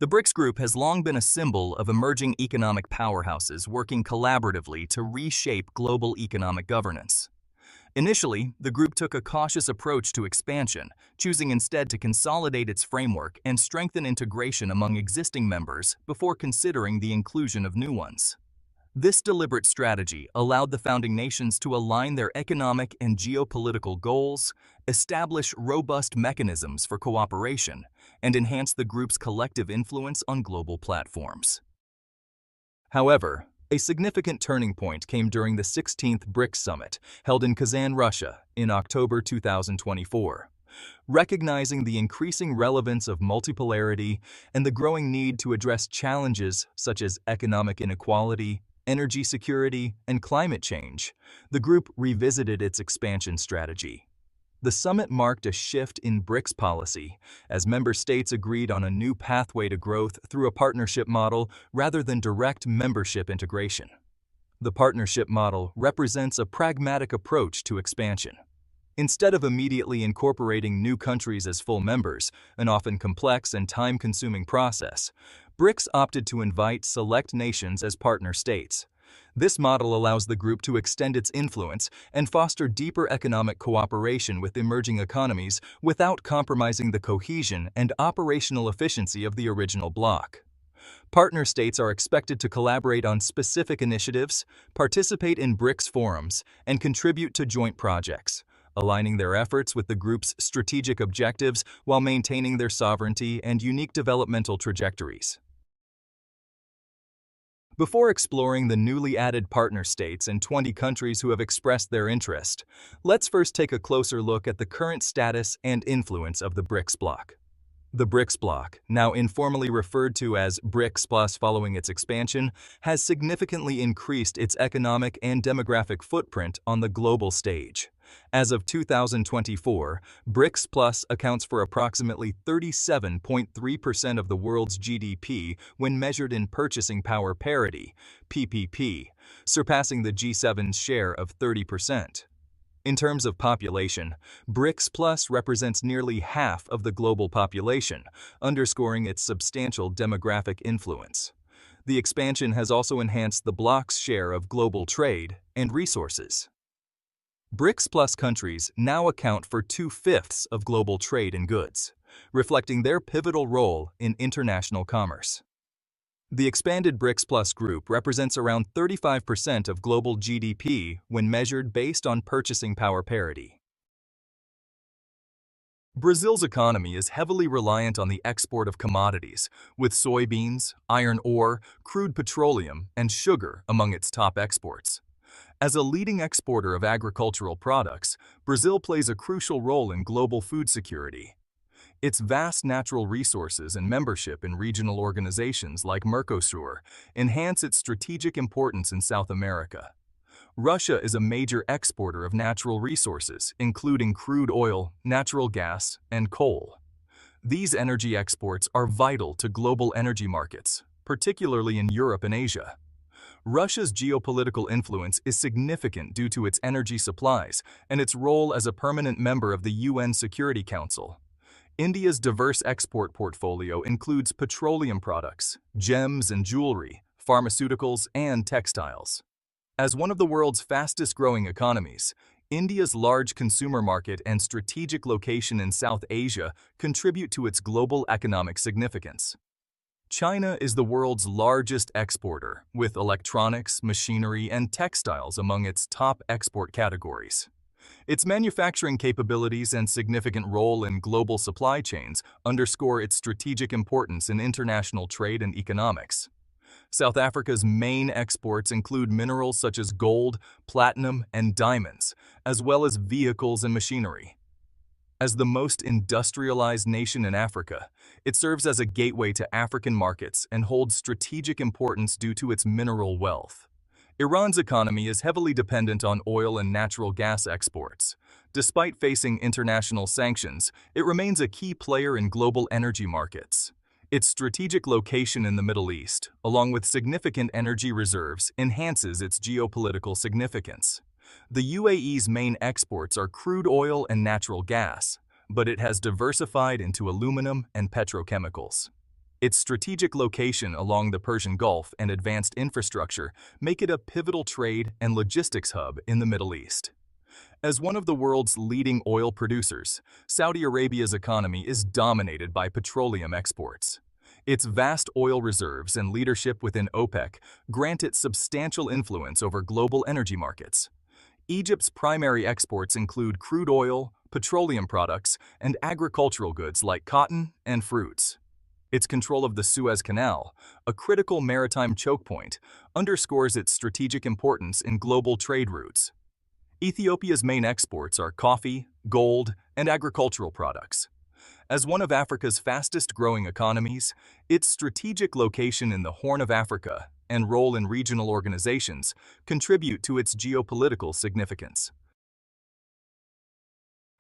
The BRICS group has long been a symbol of emerging economic powerhouses working collaboratively to reshape global economic governance. Initially, the group took a cautious approach to expansion, choosing instead to consolidate its framework and strengthen integration among existing members before considering the inclusion of new ones. This deliberate strategy allowed the founding nations to align their economic and geopolitical goals, establish robust mechanisms for cooperation, and enhance the group's collective influence on global platforms. However, a significant turning point came during the 16th BRICS Summit, held in Kazan, Russia, in October 2024. Recognizing the increasing relevance of multipolarity and the growing need to address challenges such as economic inequality, energy security, and climate change, the group revisited its expansion strategy. The summit marked a shift in BRICS policy, as member states agreed on a new pathway to growth through a partnership model rather than direct membership integration. The partnership model represents a pragmatic approach to expansion. Instead of immediately incorporating new countries as full members, an often complex and time-consuming process, BRICS opted to invite select nations as partner states. This model allows the group to extend its influence and foster deeper economic cooperation with emerging economies without compromising the cohesion and operational efficiency of the original bloc. Partner states are expected to collaborate on specific initiatives, participate in BRICS forums, and contribute to joint projects, aligning their efforts with the group's strategic objectives while maintaining their sovereignty and unique developmental trajectories. Before exploring the newly added partner states and 20 countries who have expressed their interest, let's first take a closer look at the current status and influence of the BRICS bloc. The BRICS bloc, now informally referred to as BRICS Plus following its expansion, has significantly increased its economic and demographic footprint on the global stage. As of 2024, BRICS Plus accounts for approximately 37.3% of the world's GDP when measured in purchasing power parity, PPP, surpassing the G7's share of 30%. In terms of population, BRICS Plus represents nearly half of the global population, underscoring its substantial demographic influence. The expansion has also enhanced the bloc's share of global trade and resources. BRICS Plus countries now account for 2/5 of global trade in goods, reflecting their pivotal role in international commerce. The expanded BRICS Plus group represents around 35% of global GDP when measured based on purchasing power parity. Brazil's economy is heavily reliant on the export of commodities, with soybeans, iron ore, crude petroleum, and sugar among its top exports. As a leading exporter of agricultural products, Brazil plays a crucial role in global food security. Its vast natural resources and membership in regional organizations like Mercosur enhance its strategic importance in South America. Russia is a major exporter of natural resources, including crude oil, natural gas, and coal. These energy exports are vital to global energy markets, particularly in Europe and Asia. Russia's geopolitical influence is significant due to its energy supplies and its role as a permanent member of the UN Security Council. India's diverse export portfolio includes petroleum products, gems and jewelry, pharmaceuticals, and textiles. As one of the world's fastest-growing economies, India's large consumer market and strategic location in South Asia contribute to its global economic significance. China is the world's largest exporter, with electronics, machinery, and textiles among its top export categories. Its manufacturing capabilities and significant role in global supply chains underscore its strategic importance in international trade and economics. South Africa's main exports include minerals such as gold, platinum, and diamonds, as well as vehicles and machinery. As the most industrialized nation in Africa, it serves as a gateway to African markets and holds strategic importance due to its mineral wealth. Iran's economy is heavily dependent on oil and natural gas exports. Despite facing international sanctions, it remains a key player in global energy markets. Its strategic location in the Middle East, along with significant energy reserves, enhances its geopolitical significance. The UAE's main exports are crude oil and natural gas, but it has diversified into aluminum and petrochemicals. Its strategic location along the Persian Gulf and advanced infrastructure make it a pivotal trade and logistics hub in the Middle East. As one of the world's leading oil producers, Saudi Arabia's economy is dominated by petroleum exports. Its vast oil reserves and leadership within OPEC grant it substantial influence over global energy markets. Egypt's primary exports include crude oil, petroleum products, and agricultural goods like cotton and fruits. Its control of the Suez Canal, a critical maritime choke point, underscores its strategic importance in global trade routes. Ethiopia's main exports are coffee, gold, and agricultural products. As one of Africa's fastest-growing economies, its strategic location in the Horn of Africa and role in regional organizations contribute to its geopolitical significance.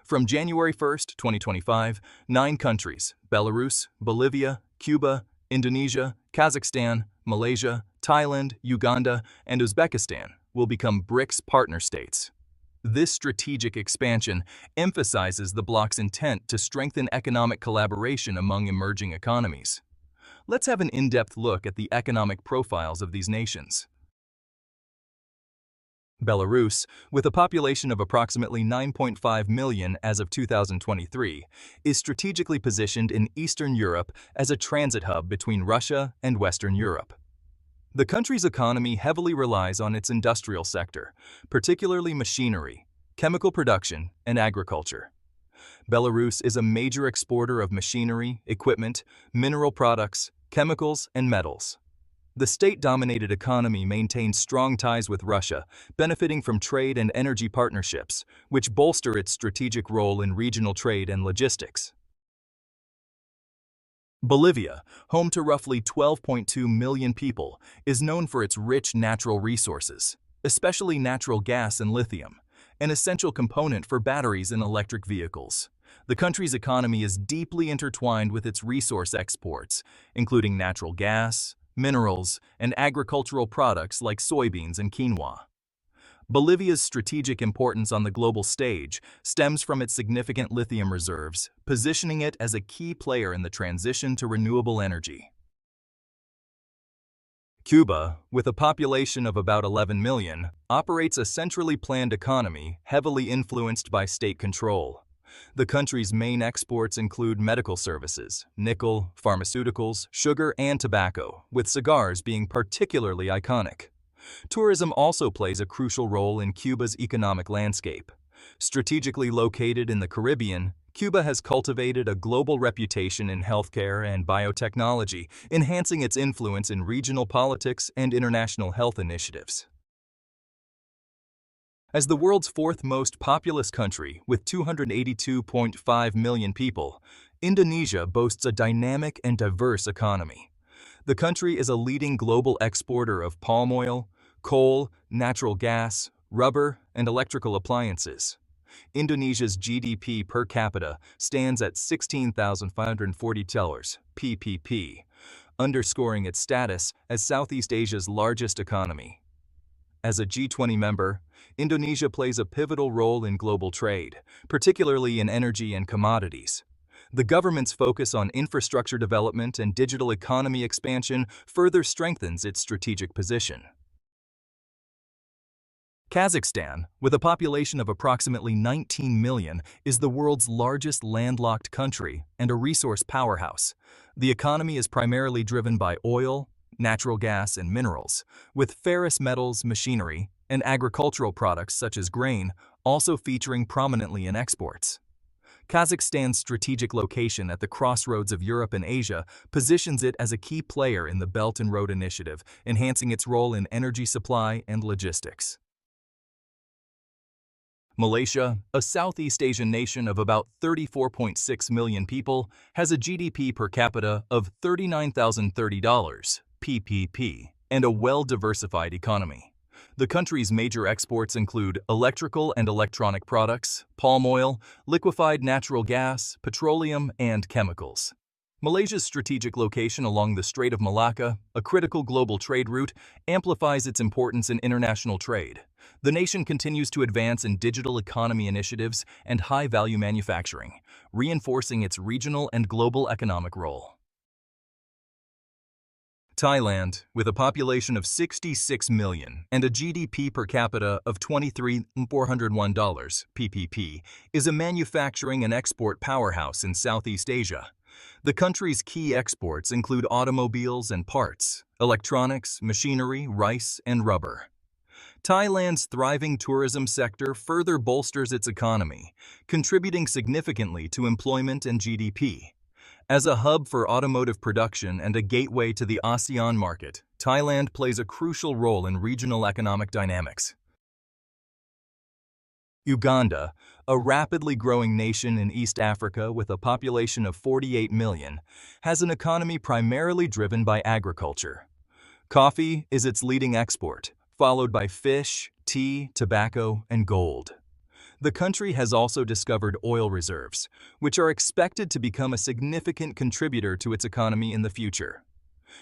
From January 1, 2025, 9 countries, Belarus, Bolivia, Cuba, Indonesia, Kazakhstan, Malaysia, Thailand, Uganda, and Uzbekistan, will become BRICS partner states. This strategic expansion emphasizes the bloc's intent to strengthen economic collaboration among emerging economies. Let's have an in-depth look at the economic profiles of these nations. Belarus, with a population of approximately 9.5 million as of 2023, is strategically positioned in Eastern Europe as a transit hub between Russia and Western Europe. The country's economy heavily relies on its industrial sector, particularly machinery, chemical production, and agriculture. Belarus is a major exporter of machinery, equipment, mineral products, chemicals, and metals. The state-dominated economy maintains strong ties with Russia, benefiting from trade and energy partnerships, which bolster its strategic role in regional trade and logistics. Bolivia, home to roughly 12.2 million people, is known for its rich natural resources, especially natural gas and lithium, an essential component for batteries in electric vehicles. The country's economy is deeply intertwined with its resource exports, including natural gas, minerals, and agricultural products like soybeans and quinoa. Bolivia's strategic importance on the global stage stems from its significant lithium reserves, positioning it as a key player in the transition to renewable energy. Cuba, with a population of about 11 million, operates a centrally planned economy heavily influenced by state control. The country's main exports include medical services, nickel, pharmaceuticals, sugar, and tobacco, with cigars being particularly iconic. Tourism also plays a crucial role in Cuba's economic landscape. Strategically located in the Caribbean, Cuba has cultivated a global reputation in healthcare and biotechnology, enhancing its influence in regional politics and international health initiatives. As the world's fourth most populous country with 282.5 million people, Indonesia boasts a dynamic and diverse economy. The country is a leading global exporter of palm oil, coal, natural gas, rubber, and electrical appliances. Indonesia's GDP per capita stands at $16,540 PPP, underscoring its status as Southeast Asia's largest economy. As a G20 member, Indonesia plays a pivotal role in global trade, particularly in energy and commodities. The government's focus on infrastructure development and digital economy expansion further strengthens its strategic position. Kazakhstan, with a population of approximately 19 million, is the world's largest landlocked country and a resource powerhouse. The economy is primarily driven by oil, natural gas, and minerals, with ferrous metals, machinery, and agricultural products such as grain also featuring prominently in exports. Kazakhstan's strategic location at the crossroads of Europe and Asia positions it as a key player in the Belt and Road Initiative, enhancing its role in energy supply and logistics. Malaysia, a Southeast Asian nation of about 34.6 million people, has a GDP per capita of $39,030 PPP and a well-diversified economy. The country's major exports include electrical and electronic products, palm oil, liquefied natural gas, petroleum, and chemicals. Malaysia's strategic location along the Strait of Malacca, a critical global trade route, amplifies its importance in international trade. The nation continues to advance in digital economy initiatives and high-value manufacturing, reinforcing its regional and global economic role. Thailand, with a population of 66 million and a GDP per capita of $23,401 PPP, is a manufacturing and export powerhouse in Southeast Asia. The country's key exports include automobiles and parts, electronics, machinery, rice, and rubber. Thailand's thriving tourism sector further bolsters its economy, contributing significantly to employment and GDP. As a hub for automotive production and a gateway to the ASEAN market, Thailand plays a crucial role in regional economic dynamics. Uganda, a rapidly growing nation in East Africa with a population of 48 million, has an economy primarily driven by agriculture. Coffee is its leading export, followed by fish, tea, tobacco, and gold. The country has also discovered oil reserves, which are expected to become a significant contributor to its economy in the future.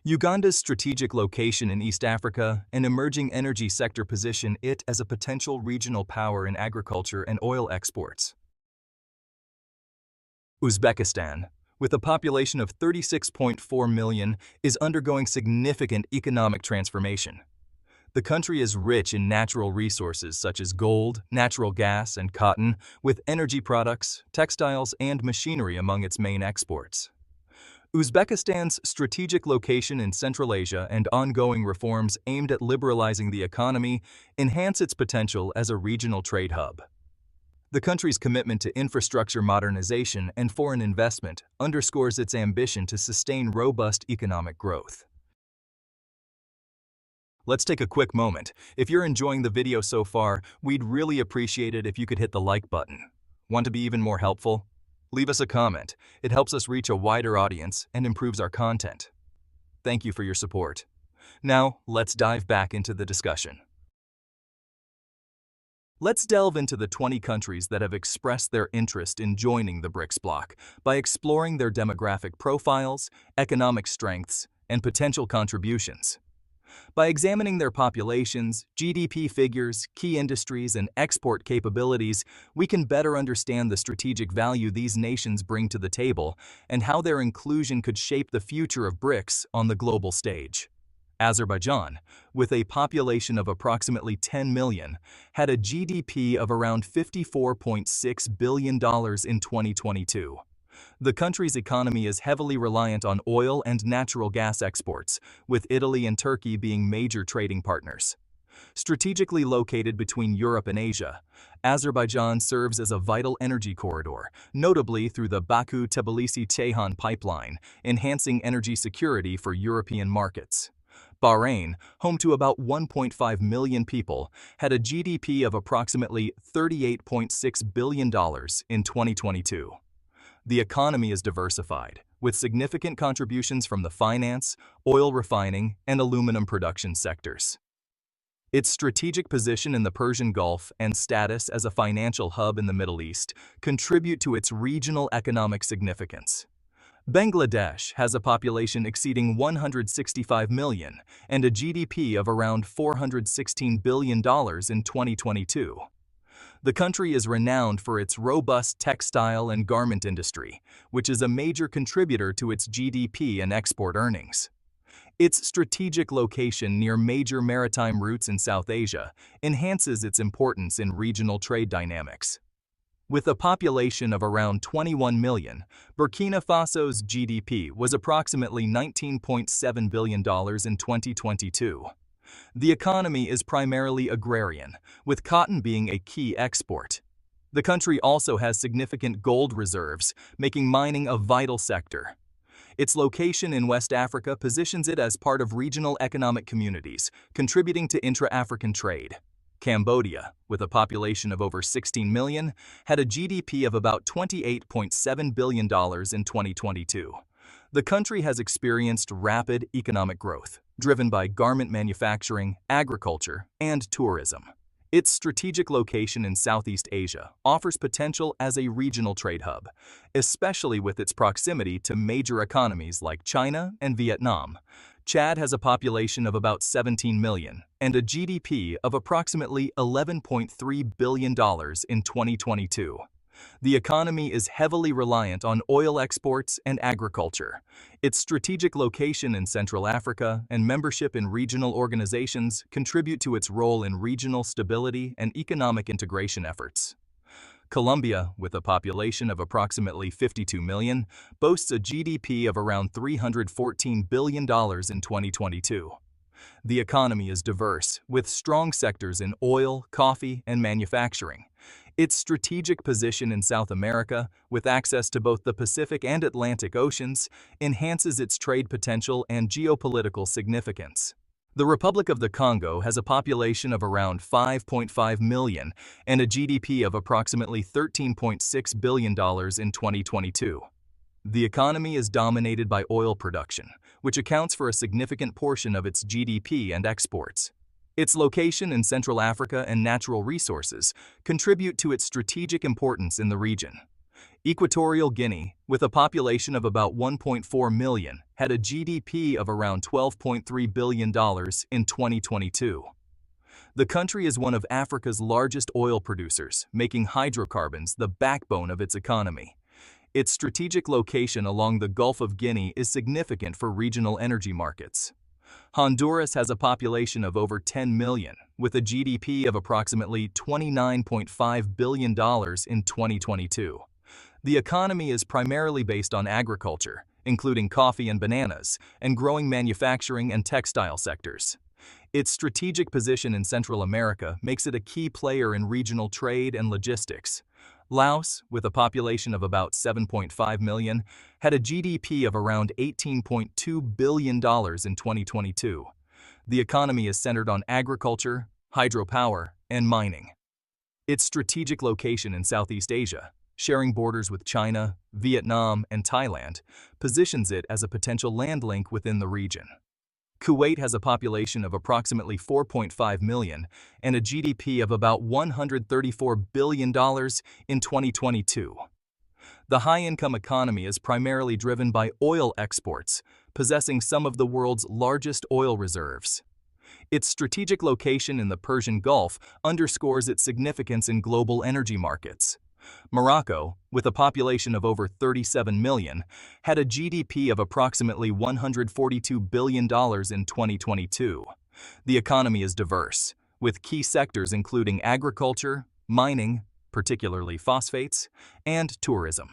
Uganda's strategic location in East Africa and emerging energy sector position it as a potential regional power in agriculture and oil exports. Uzbekistan, with a population of 36.4 million, is undergoing significant economic transformation. The country is rich in natural resources such as gold, natural gas, and cotton, with energy products, textiles, and machinery among its main exports. Uzbekistan's strategic location in Central Asia and ongoing reforms aimed at liberalizing the economy enhance its potential as a regional trade hub. The country's commitment to infrastructure modernization and foreign investment underscores its ambition to sustain robust economic growth. Let's take a quick moment. If you're enjoying the video so far, we'd really appreciate it if you could hit the like button. Want to be even more helpful? Leave us a comment. It helps us reach a wider audience and improves our content. Thank you for your support. Now, let's dive back into the discussion. Let's delve into the 20 countries that have expressed their interest in joining the BRICS bloc by exploring their demographic profiles, economic strengths, and potential contributions. By examining their populations, GDP figures, key industries, and export capabilities, we can better understand the strategic value these nations bring to the table and how their inclusion could shape the future of BRICS on the global stage. Azerbaijan, with a population of approximately 10 million, had a GDP of around $54.6 billion in 2022. The country's economy is heavily reliant on oil and natural gas exports, with Italy and Turkey being major trading partners. Strategically located between Europe and Asia, Azerbaijan serves as a vital energy corridor, notably through the Baku-Tbilisi-Ceyhan pipeline, enhancing energy security for European markets. Bahrain, home to about 1.5 million people, had a GDP of approximately $38.6 billion in 2022. The economy is diversified, with significant contributions from the finance, oil refining, and aluminum production sectors. Its strategic position in the Persian Gulf and status as a financial hub in the Middle East contribute to its regional economic significance. Bangladesh has a population exceeding 165 million and a GDP of around $416 billion in 2022. The country is renowned for its robust textile and garment industry, which is a major contributor to its GDP and export earnings. Its strategic location near major maritime routes in South Asia enhances its importance in regional trade dynamics. With a population of around 21 million, Burkina Faso's GDP was approximately $19.7 billion in 2022. The economy is primarily agrarian, with cotton being a key export. The country also has significant gold reserves, making mining a vital sector. Its location in West Africa positions it as part of regional economic communities, contributing to intra-African trade. Cambodia, with a population of over 16 million, had a GDP of about $28.7 billion in 2022. The country has experienced rapid economic growth, driven by garment manufacturing, agriculture, and tourism. Its strategic location in Southeast Asia offers potential as a regional trade hub, especially with its proximity to major economies like China and Vietnam. Chad has a population of about 17 million and a GDP of approximately $11.3 billion in 2022. The economy is heavily reliant on oil exports and agriculture. Its strategic location in Central Africa and membership in regional organizations contribute to its role in regional stability and economic integration efforts. Colombia, with a population of approximately 52 million, boasts a GDP of around $314 billion in 2022. The economy is diverse, with strong sectors in oil, coffee, and manufacturing. Its strategic position in South America, with access to both the Pacific and Atlantic Oceans, enhances its trade potential and geopolitical significance. The Republic of the Congo has a population of around 5.5 million and a GDP of approximately $13.6 billion in 2022. The economy is dominated by oil production, which accounts for a significant portion of its GDP and exports. Its location in Central Africa and natural resources contribute to its strategic importance in the region. Equatorial Guinea, with a population of about 1.4 million, had a GDP of around $12.3 billion in 2022. The country is one of Africa's largest oil producers, making hydrocarbons the backbone of its economy. Its strategic location along the Gulf of Guinea is significant for regional energy markets. Honduras has a population of over 10 million, with a GDP of approximately $29.5 billion in 2022. The economy is primarily based on agriculture, including coffee and bananas, and growing manufacturing and textile sectors. Its strategic position in Central America makes it a key player in regional trade and logistics. Laos, with a population of about 7.5 million, had a GDP of around $18.2 billion in 2022. The economy is centered on agriculture, hydropower, and mining. Its strategic location in Southeast Asia, sharing borders with China, Vietnam, and Thailand, positions it as a potential land link within the region. Kuwait has a population of approximately 4.5 million and a GDP of about $134 billion in 2022. The high-income economy is primarily driven by oil exports, possessing some of the world's largest oil reserves. Its strategic location in the Persian Gulf underscores its significance in global energy markets. Morocco, with a population of over 37 million, had a GDP of approximately $142 billion in 2022. The economy is diverse, with key sectors including agriculture, mining, particularly phosphates, and tourism.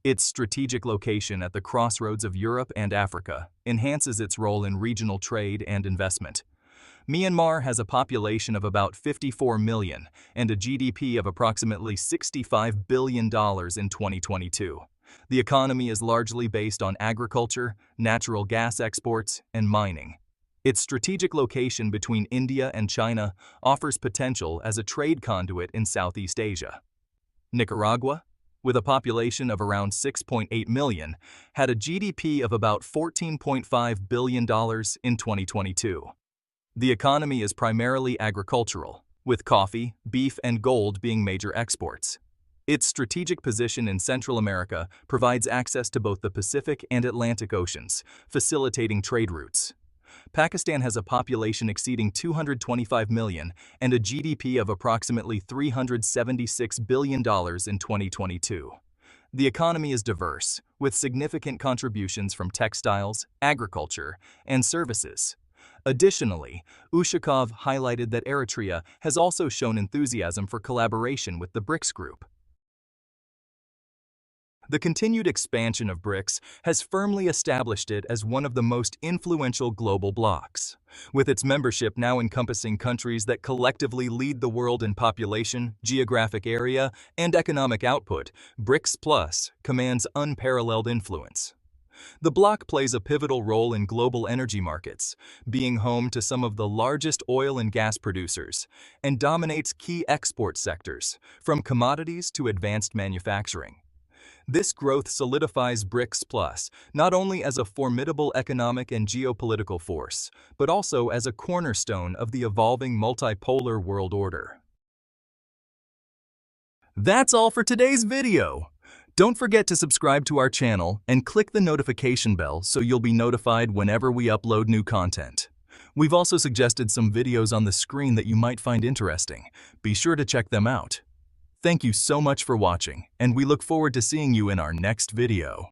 Its strategic location at the crossroads of Europe and Africa enhances its role in regional trade and investment. Myanmar has a population of about 54 million and a GDP of approximately $65 billion in 2022. The economy is largely based on agriculture, natural gas exports, and mining. Its strategic location between India and China offers potential as a trade conduit in Southeast Asia. Nicaragua, with a population of around 6.8 million, had a GDP of about $14.5 billion in 2022. The economy is primarily agricultural, with coffee, beef, and gold being major exports. Its strategic position in Central America provides access to both the Pacific and Atlantic Oceans, facilitating trade routes. Pakistan has a population exceeding 225 million and a GDP of approximately $376 billion in 2022. The economy is diverse, with significant contributions from textiles, agriculture, and services. Additionally, Ushakov highlighted that Eritrea has also shown enthusiasm for collaboration with the BRICS group. The continued expansion of BRICS has firmly established it as one of the most influential global blocs. With its membership now encompassing countries that collectively lead the world in population, geographic area, and economic output, BRICS Plus commands unparalleled influence. The bloc plays a pivotal role in global energy markets, being home to some of the largest oil and gas producers, and dominates key export sectors, from commodities to advanced manufacturing. This growth solidifies BRICS Plus not only as a formidable economic and geopolitical force, but also as a cornerstone of the evolving multipolar world order. That's all for today's video. Don't forget to subscribe to our channel and click the notification bell so you'll be notified whenever we upload new content. We've also suggested some videos on the screen that you might find interesting. Be sure to check them out. Thank you so much for watching, and we look forward to seeing you in our next video.